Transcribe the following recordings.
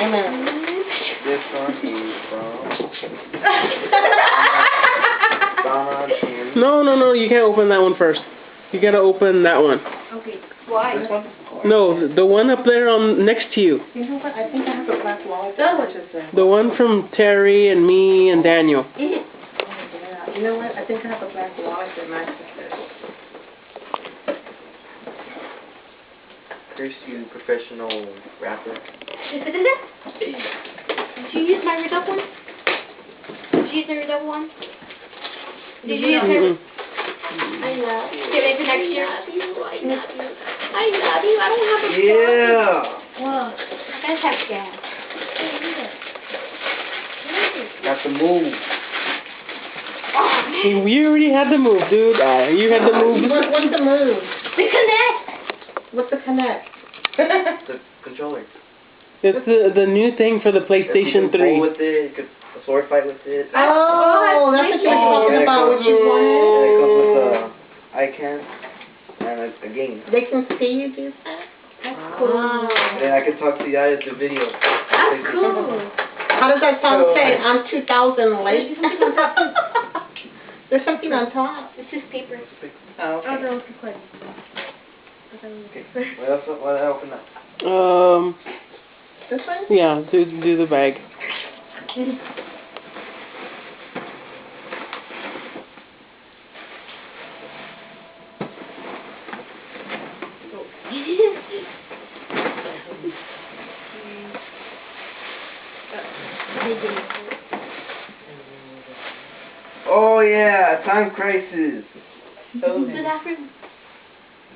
This one is from Donna Jim. No, you can't open that one first. You gotta open that one. Okay, why? This one? No, the one up there on next to you. You know what? I think I have a black wallet. The one from Terry and me and Daniel. Yeah. You know what? I think I have a black wallet that matches this. Kris, you professional rapper. Did you use my red up one? Did you use the red up one? Did you use her? I love you. Give it for next year. I love you. I don't have a phone. Yeah. Whoa. I guys have gas. Got the move. You already had the move, dude. You had the move. What's the move? The connect. What's the connect? The controller. It's the new thing for the PlayStation You can 3. bowl with it. You could sword fight with it. Oh, that's what you were talking about. What you wanted. And it comes with a icon and a game. They can see you do that. That's cool. And then I can talk to you guys the video. That's cool. How does that sound? Say I'm 2000 late. There's something on top. This is paper. Oh, okay. Oh, no, it's recording. Okay. What else? What else open up? This one? Yeah, do the bag. Oh yeah, Time Crisis. The bathroom.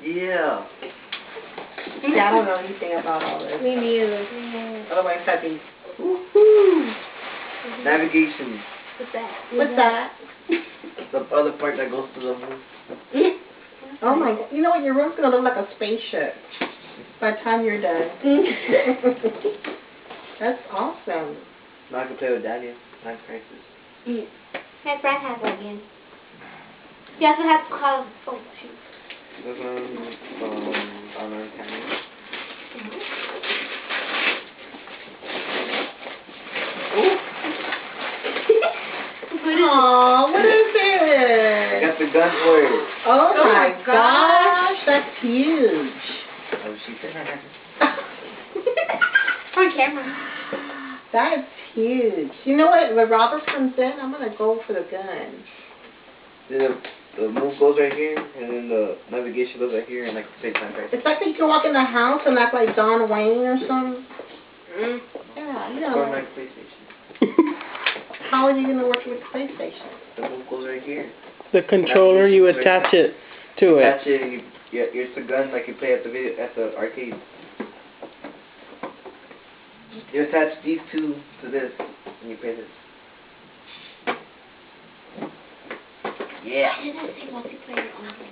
Yeah. See, I don't know anything about all this. Me neither. Otherwise, I'd be. Woohoo! Navigation. What's that? What's that? The other part that goes to the moon. Oh my God! You know what? Your room's gonna look like a spaceship by the time you're done. That's awesome. Now I can play with Daniel. Time Crisis. My friend has one again. He also has to call. Oh shoot. This one from Donna and Tammy. Aw, what is it? I got the gun for it. Oh my gosh, that's huge. Oh, she said. On camera. That's huge. You know what? When Robert comes in, I'm gonna go for the gun. The move goes right here, and then the navigation goes right here, and I can say Time Crisis. It's like you can walk in the house and act like Don Wayne or something. Yeah, you know. Or my PlayStation. How are you gonna work with PlayStation? The move goes right here. The controller, you attach it to it. Attach it, and it's a gun like you play at the arcade. You attach these two to this, and you play this. Yeah. Why did I say multiplayer only?